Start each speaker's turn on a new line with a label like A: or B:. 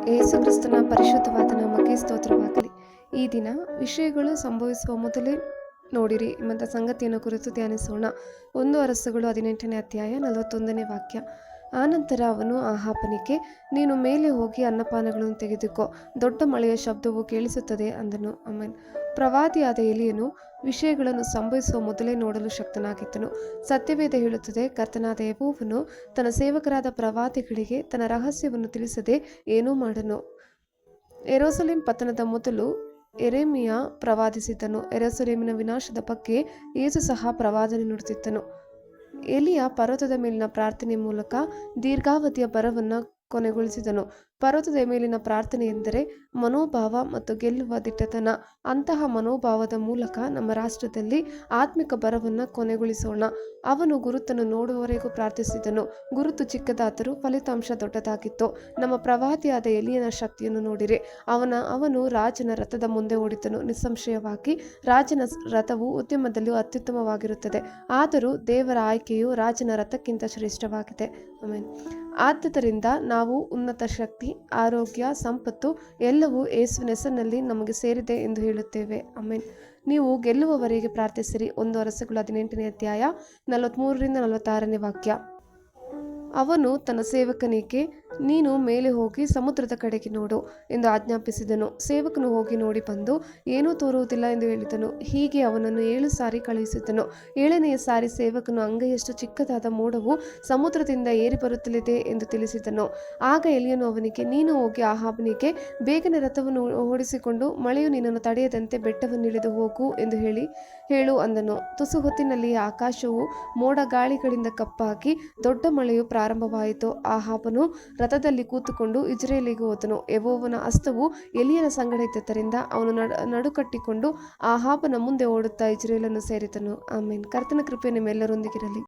A: ಯೇಸು ಕ್ರಿಸ್ತನ ಪರಿಶುದ್ಧವಾದ ನಾಮಕ್ಕೆ ಸ್ತೋತ್ರವಾಗಲಿ. ಈ ದಿನ ವಿಷಯಗಳು ಸಂಭವಿಸುವ ಮೊದಲೇ ನೋಡಿರಿ ಎಂಬ ಸಂಗತಿಯನ್ನು ಕುರಿತು ಧ್ಯಾನಿಸೋಣ. 1 ಅರಸುಗಳು 18ನೇ ಅಧ್ಯಾಯ 41ನೇ ವಾಕ್ಯ. ಆನಂತರ ಅವನು ಆಹಾಬನಿಗೆ, ನೀನು ಮೇಲೆ ಹೋಗಿ ಅನ್ನಪಾನಗಳನ್ನು ತೆಗೆದುಕೋ, ದೊಡ್ಡ ಮಳೆಯ ಶಬ್ದವು ಕೇಳಿಸುತ್ತದೆ ಅಂದನು. ಆಮೆನ್. ಪ್ರವಾದಿಯಾದ ಎಲಿಯನು ವಿಷಯಗಳನ್ನು ಸಂಭವಿಸುವ ಮೊದಲೇ ನೋಡಲು ಶಕ್ತನಾಗಿದ್ದನು. ಸತ್ಯವೇದ ಹೇಳುತ್ತದೆ, ಕರ್ತನಾದ ಯೆಹೋವನು ತನ್ನ ಸೇವಕರಾದ ಪ್ರವಾದಿಗಳಿಗೆ ತನ್ನ ರಹಸ್ಯವನ್ನು ತಿಳಿಸದೆ ಏನೂ ಮಾಡನು. ಯೆರೂಸಲೇಮ್ ಪತನದ ಮೊದಲು ಯೆರೆಮೀಯ ಪ್ರವಾದಿಸಿದ್ದನು. ಯೆರೂಸಲೇಮಿನ ವಿನಾಶದ ಬಗ್ಗೆ ಯೇಸು ಸಹ ಪ್ರವಾದನೆ ನುಡಿದಿದ್ದನು. ಎಲಿಯ ಪರ್ವತದ ಮೇಲಿನ ಪ್ರಾರ್ಥನೆಯ ಮೂಲಕ ದೀರ್ಘಾವಧಿಯ ಬರವನ್ನು ಕೊನೆಗೊಳಿಸಿದನು. ಪರ್ವತದ ಮೇಲಿನ ಪ್ರಾರ್ಥನೆ ಎಂದರೆ ಮನೋಭಾವ ಮತ್ತು ಗೆಲ್ಲುವ ದಿಟ್ಟತನ. ಅಂತಹ ಮನೋಭಾವದ ಮೂಲಕ ನಮ್ಮ ರಾಷ್ಟ್ರದಲ್ಲಿ ಆತ್ಮಿಕ ಬರವನ್ನು ಕೊನೆಗೊಳಿಸೋಣ. ಅವನು ಗುರುತನ್ನು ನೋಡುವವರೆಗೂ ಪ್ರಾರ್ಥಿಸಿದನು. ಗುರುತು ಚಿಕ್ಕದಾದರೂ ಫಲಿತಾಂಶ ದೊಡ್ಡದಾಗಿತ್ತು. ನಮ್ಮ ಪ್ರವಾದಿಯಾದ ಎಲಿಯನ ಶಕ್ತಿಯನ್ನು ನೋಡಿರಿ. ಅವನು ರಾಜನ ರಥದ ಮುಂದೆ ಓಡಿದನು. ನಿಸ್ಸಂಶಯವಾಗಿ ರಾಜನ ರಥವು ಉದ್ಯಮದಲ್ಲಿ ಅತ್ಯುತ್ತಮವಾಗಿರುತ್ತದೆ, ಆದರೂ ದೇವರ ಆಯ್ಕೆಯು ರಾಜನ ರಥಕ್ಕಿಂತ ಶ್ರೇಷ್ಠವಾಗಿದೆ. ಆಮೆನ್. ಆದ್ದರಿಂದ ನಾವು ಉನ್ನತ ಶಕ್ತಿ, ಆರೋಗ್ಯ, ಸಂಪತ್ತು ಎಲ್ಲವೂ ಯೇಸುವಿನ ಹೆಸರಿನಲ್ಲಿ ನಮಗೆ ಸೇರಿದೆ ಎಂದು ಹೇಳುತ್ತೇವೆ. ಆಮೆನ್. ನೀವು ಗೆಲ್ಲುವವರೆಗೆ ಪ್ರಾರ್ಥಿಸಿರಿ. 1 ಅರಸುಗಳು 18ನೇ ಅಧ್ಯಾಯ 43ರಿಂದ 46ನೇ ವಾಕ್ಯ. ಅವನು ತನ್ನ ಸೇವಕನಿಗೆ, ನೀನು ಮೇಲೆ ಹೋಗಿ ಸಮುದ್ರದ ಕಡೆಗೆ ನೋಡು ಎಂದು ಆಜ್ಞಾಪಿಸಿದನು. ಸೇವಕನು ಹೋಗಿ ನೋಡಿ ಬಂದು ಏನೂ ತೋರುವುದಿಲ್ಲ ಎಂದು ಹೇಳಿದನು. ಹೀಗೆ ಅವನನ್ನು 7 ಸಾರಿ ಕಳುಹಿಸಿದನು. 7ನೆಯ ಸಾರಿ ಸೇವಕನು ಅಂಗೈಯಷ್ಟು ಚಿಕ್ಕದಾದ ಮೋಡವು ಸಮುದ್ರದಿಂದ ಏರಿ ಬರುತ್ತಲಿದೆ ಎಂದು ತಿಳಿಸಿದನು. ಆಗ ಎಲಿಯನು ಅವನಿಗೆ, ನೀನು ಹೋಗಿ ಆಹಾಬನಿಗೆ, ಬೇಗನೆ ರಥವನ್ನು ಓಡಿಸಿಕೊಂಡು ಮಳೆಯು ನಿನ್ನನ್ನು ತಡೆಯದಂತೆ ಬೆಟ್ಟವನ್ನಿಳಿದು ಹೋಗು ಎಂದು ಹೇಳು ಅಂದನು. ತುಸು ಹೊತ್ತಿನಲ್ಲಿ ಆಕಾಶವು ಮೋಡ ಗಾಳಿಗಳಿಂದ ಕಪ್ಪಾಗಿ ದೊಡ್ಡ ಮಳೆಯು ಪ್ರಾರಂಭವಾಯಿತು. ಆಹಾಬನು ರಥದಲ್ಲಿ ಕೂತುಕೊಂಡು ಇಜ್ರೇಲಿಗೆ ಹೋದನು. ಯೆಹೋವನ ಹಸ್ತವು ಎಲಿಯನ ಸಂಗಡ ಇದ್ದದರಿಂದ ಅವನು ನಡುಕಟ್ಟಿಕೊಂಡು ಆಹಾಬನ ಮುಂದೆ ಓಡುತ್ತಾ ಇಜ್ರೇಲನ್ನು ಸೇರಿದನು. ಆಮೆನ್. ಕರ್ತನ ಕೃಪೆ ನಿಮ್ಮೆಲ್ಲರೊಂದಿಗಿರಲಿ.